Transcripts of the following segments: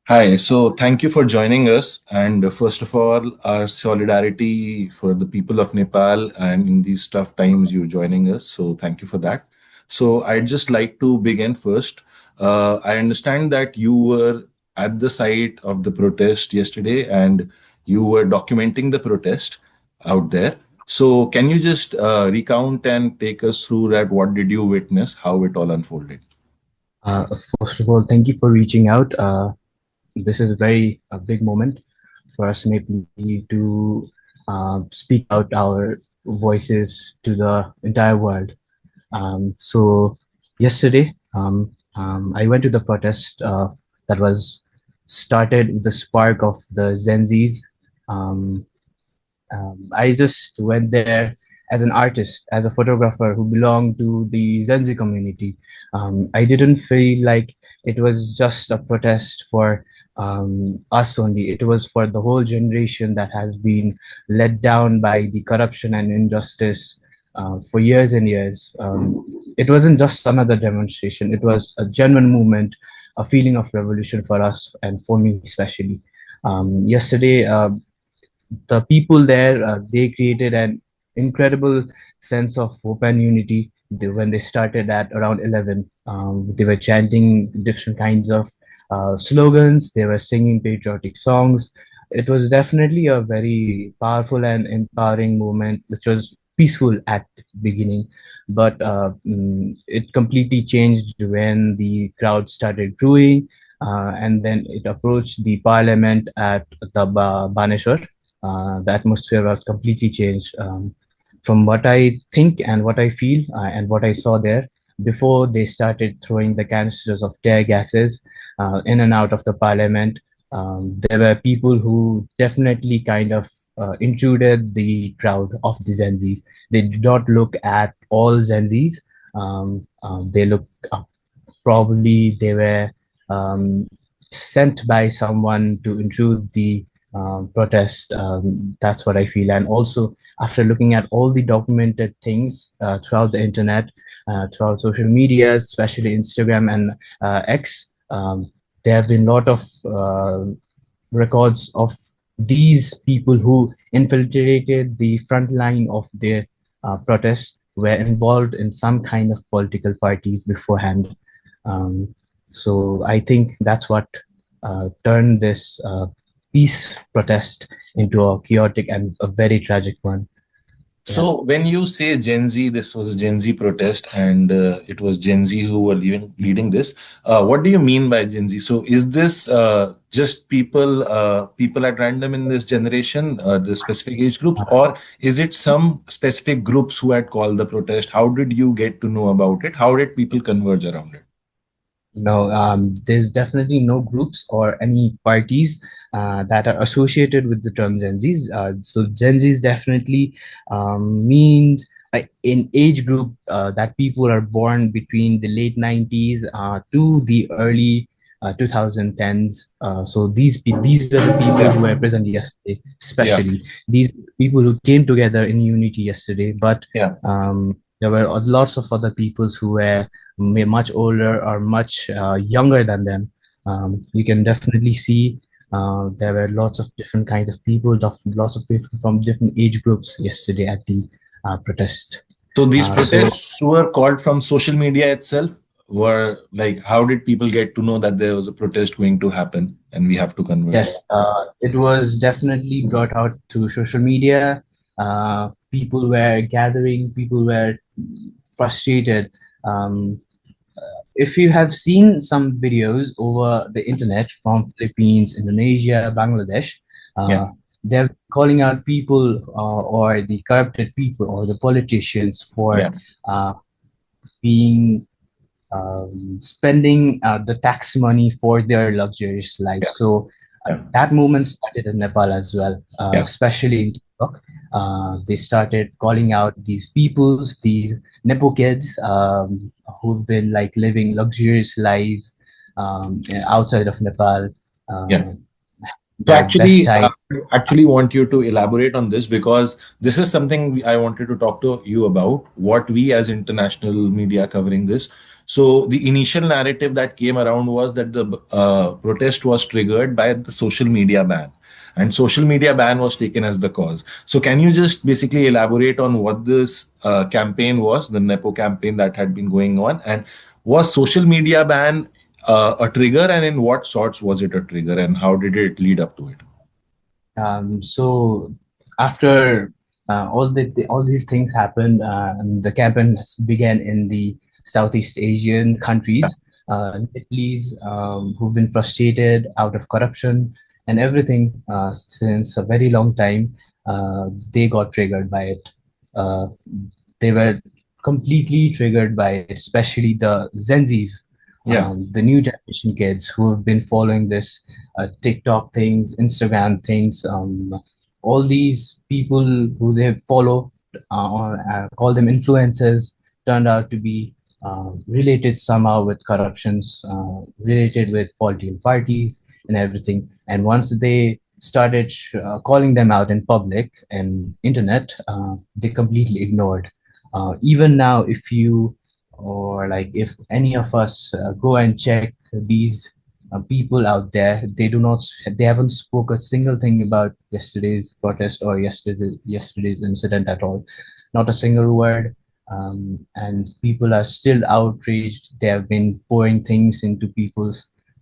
Hi, so thank you for joining us. And first of all, our solidarity for the people of Nepal and in these tough times, you joining us. So thank you for that. So I'd just like to begin first. I understand that you were at the site of the protest yesterday and you were documenting the protest out there. So can you just recount and take us through that? What did you witness? How it all unfolded? Uh, First of all, thank you for reaching out. This is a very a big moment for us maybe to speak out our voices to the entire world. So yesterday, I went to the protest that was started with the spark of the Gen Zs. Um, I just went there as an artist, as a photographer who belonged to the Zenzi community. I didn't feel like it was just a protest for us only. It was for the whole generation that has been let down by the corruption and injustice for years and years. It wasn't just another demonstration, it was a genuine movement, a feeling of revolution for us and for me especially. Yesterday, the people there they created an incredible sense of hope and unity when they started at around 11. They were chanting different kinds of slogans, they were singing patriotic songs. It was definitely a very powerful and empowering movement which was peaceful at the beginning, but it completely changed when the crowd started growing, and then it approached the parliament at the Baneshwar. The atmosphere was completely changed. From what I think and what I feel and what I saw there, before they started throwing the canisters of tear gases in and out of the parliament, there were people who definitely kind of intruded the crowd of the Gen Zs. They did not look at all Gen Zs. They looked probably they were um, sent by someone to intrude the protest. That's what I feel. And also, after looking at all the documented things throughout the internet, throughout social media, especially Instagram and X, there have been a lot of records of these people who infiltrated the front line of their protest, were involved in some kind of political parties beforehand. um, so I think that's what turned this peace protest into a chaotic and a very tragic one. Yeah. So when you say Gen Z, this was a Gen Z protest, and it was Gen Z who were leading this. What do you mean by Gen Z? So is this just people at random in this generation, the specific age groups, or is it some specific groups who had called the protest? How did you get to know about it? How did people converge around it? No, there's definitely no groups or any parties that are associated with the term Gen Zs. So Gen Zs definitely means in age group that people are born between the late 90s to the early 2010s. So these were the people who Yeah, were present yesterday, yeah, especially these people who came together in unity yesterday. But yeah. there were lots of other peoples who were much older or much younger than them. You can definitely see there were lots of different kinds of people, lots of people from different age groups yesterday at the protest. So these So protests were called from social media itself. Were like, how did people get to know that there was a protest going to happen and we have to converge? yes, it was definitely brought out through social media. People were gathering, people were frustrated. Um, if you have seen some videos over the internet from Philippines, Indonesia, Bangladesh, Yeah, they're calling out people or the corrupted people or the politicians for yeah, uh, being spending the tax money for their luxurious lives. yeah, So yeah, that movement started in Nepal as well, yeah. especially in TikTok. They started calling out these peoples, these Nepo kids who've been like living luxurious lives outside of Nepal. Yeah. Uh, So their best time. actually want you to elaborate on this because this is something I wanted to talk to you about. What we as international media covering this. So the initial narrative that came around was that the protest was triggered by the social media ban, and social media ban was taken as the cause. So can you just basically elaborate on what this campaign was, the Nepo campaign that had been going on, and was social media ban a trigger, and in what sorts was it a trigger, and how did it lead up to it? So after all these things happened, and the campaign began in the Southeast Asian countries, Nepalese who've been frustrated out of corruption and everything since a very long time, they got triggered by it. Uh, they were completely triggered by it, especially the Gen Zs, Yeah, the new generation kids who have been following this TikTok things, Instagram things. All these people who they follow, call them influencers, turned out to be related somehow with corruptions, related with political parties and everything. And once they started calling them out in public and internet, they completely ignored. Even now, if you or like if any of us go and check these people out there, they haven't spoke a single thing about yesterday's protest or yesterday's incident at all, not a single word. And people are still outraged. They have been pouring things into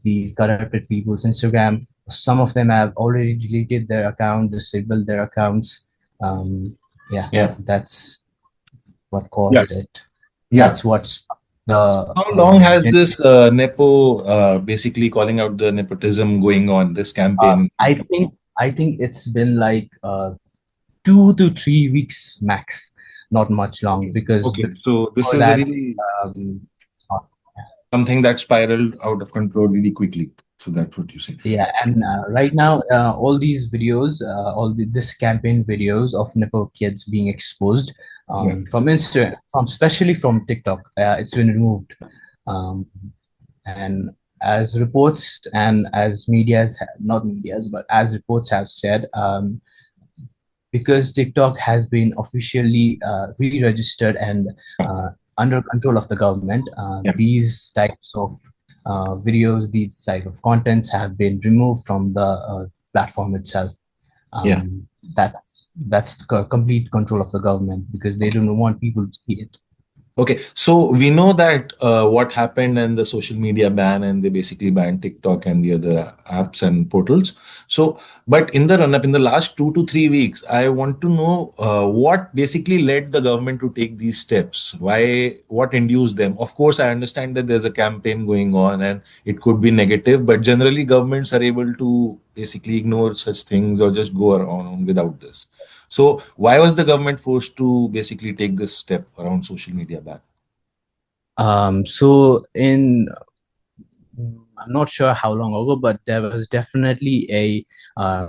these corrupted people's Instagram. Some of them have already deleted their account, disabled their accounts. um, yeah, yeah, that's what yeah, caused it. yeah. That's what's the How long has this Nepo, basically calling out the nepotism going on, this campaign in I country? think it's been like 2 to 3 weeks max, not much long, Okay. because Okay. So this before is a that, really um, uh, something that spiraled out of control really quickly. So that's what you say. yeah, Okay. and right now all these videos, this campaign videos of Nepo kids being exposed Yeah. from Insta, from especially from TikTok, it's been removed. Um, and as reports and as not medias, but as reports have said, because TikTok has been officially re-registered and uh, under control of the government, Yeah. these types of videos, these type of contents have been removed from the platform itself. Yeah. That's complete control of the government because they don't want people to see it. Okay, so we know that what happened in the social media ban, and they basically banned TikTok and the other apps and portals. So, but in the run up in the last 2 to 3 weeks, I want to know what basically led the government to take these steps. Why, what induced them? Of course, I understand that there's a campaign going on and it could be negative, but generally, governments are able to basically ignore such things or just go around without this. So why was the government forced to basically take this step around social media ban? So in I'm not sure how long ago, but there was definitely a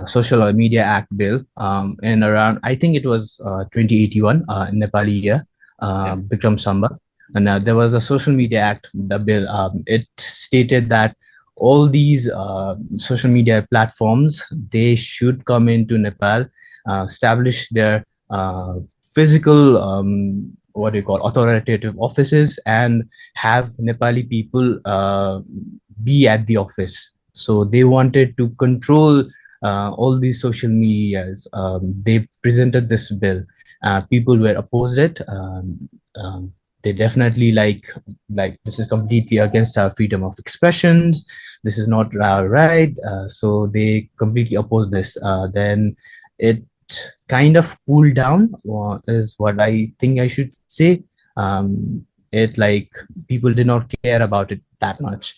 social media act bill in around, I think it was 2081 in Nepali year, Yeah, Bikram Samba. And there was a social media act, the bill. It stated that all these social media platforms, they should come into Nepal, establish their physical, what do you call, authoritative offices, and have Nepali people be at the office. So they wanted to control all these social medias. They presented this bill. People were opposed it. They definitely like this is completely against our freedom of expressions. This is not our right. So they completely opposed this. Then it kind of cooled down, is what I think I should say. It like people did not care about it that much.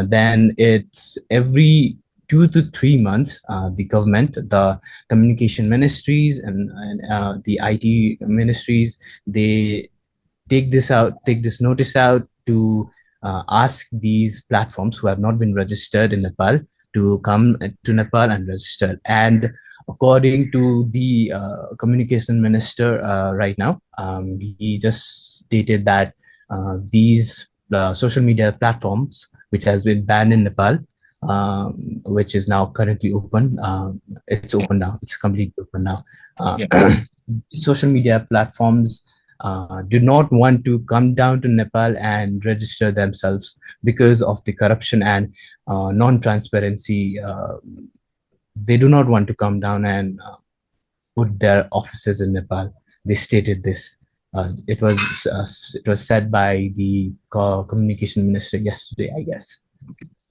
Then it's every 2 to 3 months, the government, the communication ministries, and the IT ministries, they take this notice out to ask these platforms who have not been registered in Nepal to come to Nepal and register. And according to the communication minister right now, he just stated that these social media platforms, which has been banned in Nepal, which is now currently open, it's yeah, open now. It's completely open now. Uh, yeah, social media platforms. do not want to come down to Nepal and register themselves because of the corruption and non-transparency. They do not want to come down and put their offices in Nepal. They stated this. It was said by the communication minister yesterday, I guess.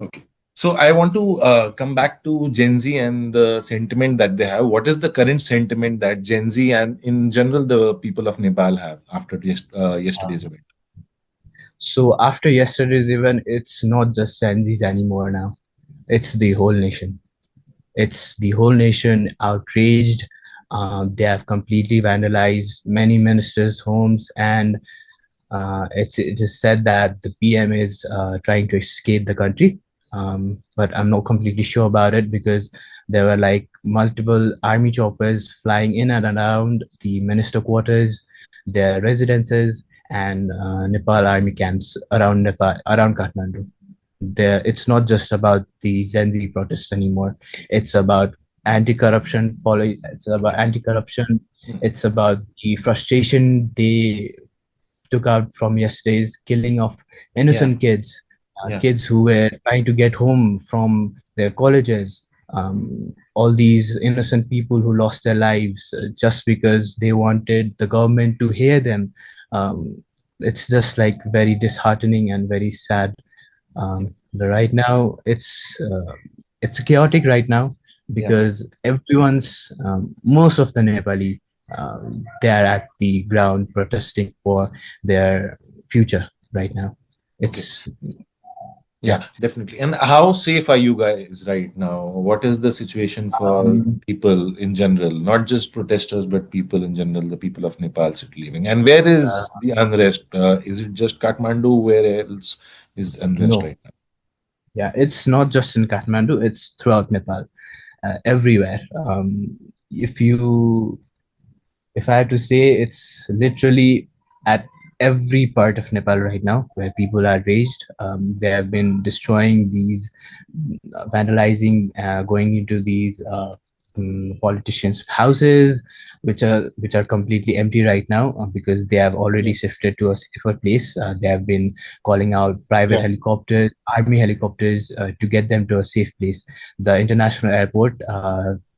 Okay. So I want to come back to Gen Z and the sentiment that they have. What is the current sentiment that Gen Z and in general the people of Nepal have after yesterday's event? So after yesterday's event, it's not just Sanzis anymore now. It's the whole nation. It's the whole nation outraged. They have completely vandalized many ministers' homes, and it is said that the PM is trying to escape the country. But I'm not completely sure about it because there were like multiple army choppers flying in and around the minister quarters, their residences, and Nepal army camps around Nepal, around Kathmandu. It's not just about the Gen Z protests anymore. It's about it's about anti-corruption. Hmm. It's about the frustration they took out from yesterday's killing of Yeah, innocent kids, yeah, kids who were trying to get home from their colleges. All these innocent people who lost their lives just because they wanted the government to hear them. Um, it's just like very disheartening and very sad. yeah, Right now, it's chaotic right now yeah. because most of the Nepali, they are at the ground protesting for their future right now. Okay. It's yeah. Yeah, definitely. And how safe are you guys right now? What is the situation for Um, people in general, not just protesters, but people in general, the people of Nepal city living? And where is uh, the unrest? Is it just Kathmandu? Where else is unrest no, right now? yeah, it's not just in Kathmandu, it's throughout Nepal, everywhere. If you If I had to say, it's literally at every part of Nepal right now where people are raged. They have been destroying these, vandalizing, going into these politicians' houses, which are completely empty right now because they have already Yeah, shifted to a safer place. They have been calling out private yeah. helicopters, army helicopters, to get them to a safe place. The international airport,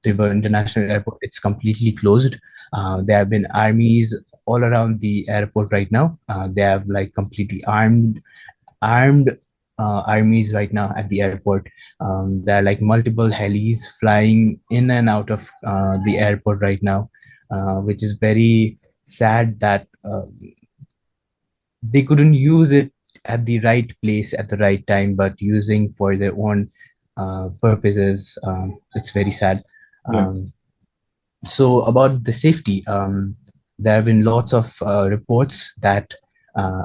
Tribhuvan International Airport, it's completely closed. There have been armies all around the airport right now. They have like completely armed armies right now at the airport. There are like multiple helis flying in and out of the airport right now, which is very sad that they couldn't use it at the right place at the right time, but using for their own purposes. It's very sad. Yeah. Um, so about the safety, there have been lots of reports that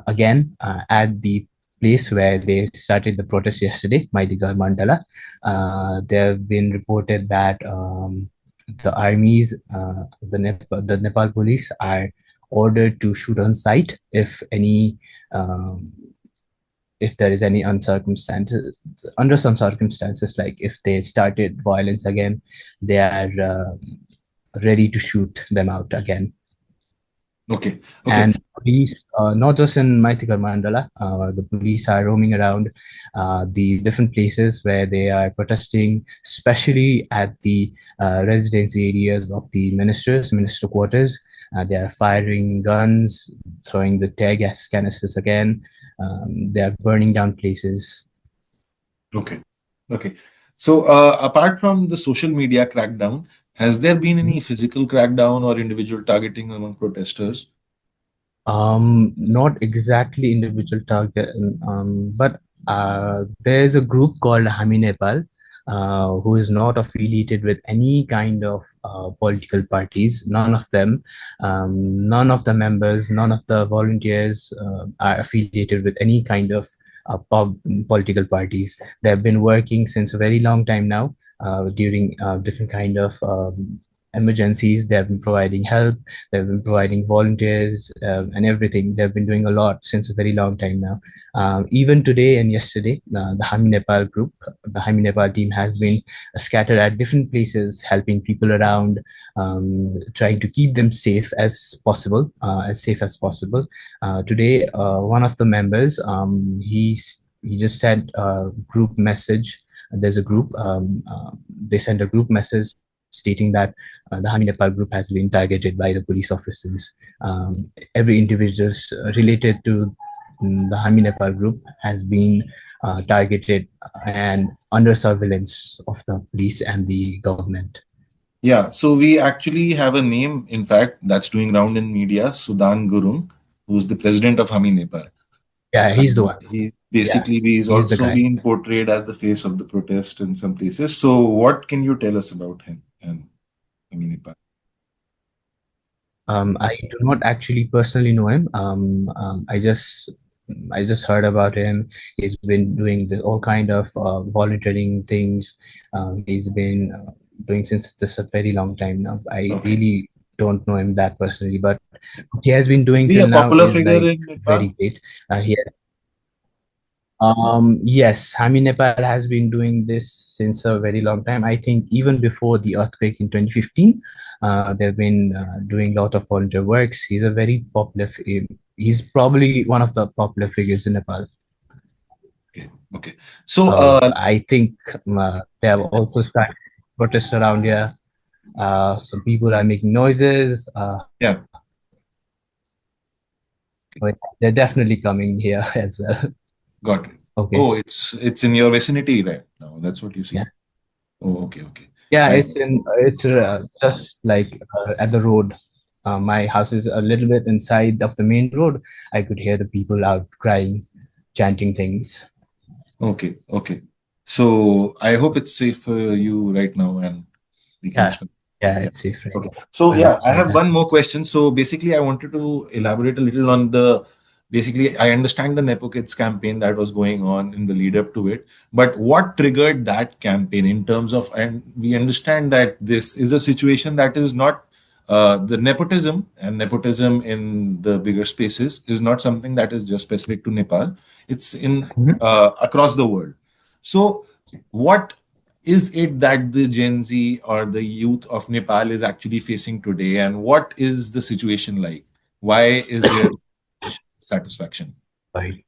again at the place where they started the protest yesterday, Maidigar Mandala, there have been reported that the armies, the Nepal police are ordered to shoot on sight um, if there is any uncircumstances under some circumstances, like if they started violence again, they are ready to shoot them out again. Okay. Okay. And police, not just in Maitikar Mandala, the police are roaming around the different places where they are protesting, especially at the residence areas of the minister quarters. They are firing guns, throwing the tear gas canisters again. They are burning down places. Okay. Okay. So, apart from the social media crackdown, has there been any physical crackdown or individual targeting among protesters? Not exactly individual target, but there's a group called Hami Nepal, who is not affiliated with any kind of political parties. None of them, none of the members, none of the volunteers are affiliated with any kind of political parties. They have been working since a very long time now, during different kind of emergencies. They have been providing help. They've been providing volunteers and everything. They've been doing a lot since a very long time now. Even today and yesterday, the Hami Nepal group, the Hami Nepal team has been scattered at different places, helping people around, trying to keep them safe as possible, as safe as possible. Today, one of the members, he just sent a group message. There's a group. They sent a group message stating that the Hami Nepal group has been targeted by the police officers. Every individual related to the Hami Nepal group has been targeted and under surveillance of the police and the government. Yeah, so we actually have a name, in fact, that's doing round in media, Sudan Gurung, who's the president of Hami Nepal. Yeah, he's the And one. he Yeah, basically he's he's the also guy. being portrayed as the face of the protest in some places. So what can you tell us about him and Hami Nepal? I do not actually personally know him. I just heard about him. He's been doing all kind of volunteering things. He's been doing since this a very long time now. I Okay. really don't know him that personally, but he has been doing Is he till a now popular is figure like in very Nepal? great. He yes, Hami Nepal has been doing this since a very long time. I think even before the earthquake in 2015, they've been doing a lot of volunteer works. He's a very popular. He's probably one of the popular figures in Nepal. Okay. Okay. So I think they have also started protests around here. Some people are making noises. yeah, But they're definitely coming here as well. got it. Oh, Okay. it's in your vicinity right now. That's what you Yeah. see. Oh, okay, okay. Yeah, I it's just like at the road. My house is a little bit inside of the main road. I could hear the people out crying, chanting things. okay, okay. So I hope it's safe for you right now, and we can Yeah, just. yeah, Yeah. it's safe right Okay. now. So I hope yeah, I so. have one more That's question. So basically, I wanted to elaborate a little on the. Basically, I understand the Nepo Kids campaign that was going on in the lead up to it, but what triggered that campaign in terms of, and we understand that this is a situation that is not the nepotism and nepotism in the bigger spaces is not something that is just specific to Nepal. It's in Mhm. across the world. So what is it that the Gen Z or the youth of Nepal is actually facing today, and what is the situation like? Why is there satisfaction? Sorry.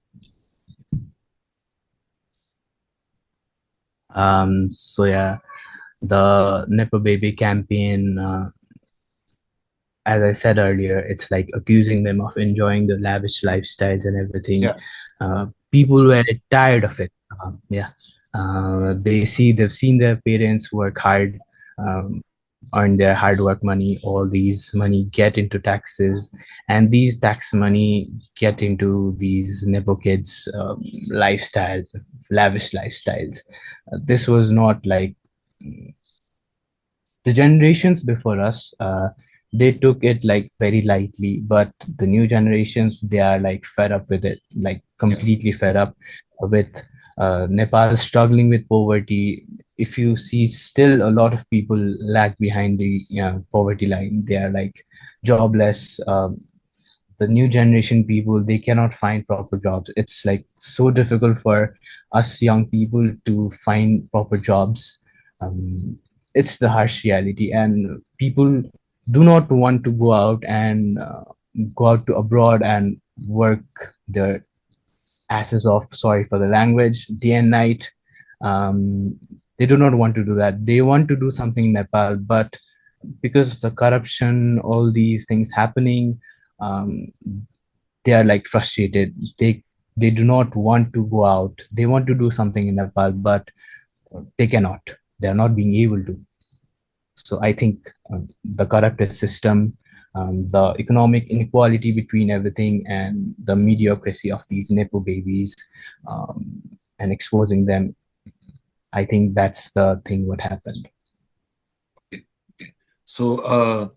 So yeah, the Nepo Baby campaign, as I said earlier, it's like accusing them of enjoying the lavish lifestyles and everything. Yeah, People were tired of it. Yeah, they've seen their parents work hard, earn their hard work money. All these money get into taxes, and these tax money get into these nepo kids' lifestyles, lavish lifestyles. This was not like the generations before us, they took it like very lightly, but the new generations, they are like fed up with it, like yeah, completely fed up with Nepal struggling with poverty. If you see, still a lot of people lag behind the poverty line. They are like jobless. The new generation people, they cannot find proper jobs. It's like so difficult for us young people to find proper jobs. um, it's the harsh reality, and people do not want to go out and go out to abroad and work their asses off, sorry for the language, day and night. They do not want to do that. They want to do something in Nepal, but because of the corruption, all these things happening, um, they are like frustrated. They do not want to go out. They want to do something in Nepal, but they cannot. They are not being able to. So I think the corrupted system, the economic inequality between everything, and the mediocrity of these nepo babies, and exposing them. I think that's the thing what happened. okay, okay. So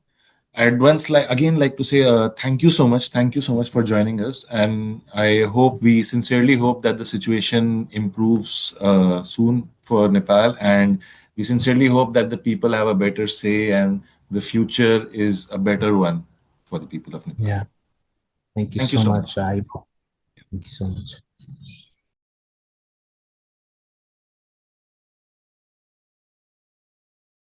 I'd once like again like to say thank you so much. Thank you so much for joining us, and I hope we sincerely hope that the situation improves soon for Nepal, and we sincerely hope that the people have a better say and the future is a better one for the people of Nepal. Yeah. Thank you Thank you so so much. much. I thank you so much.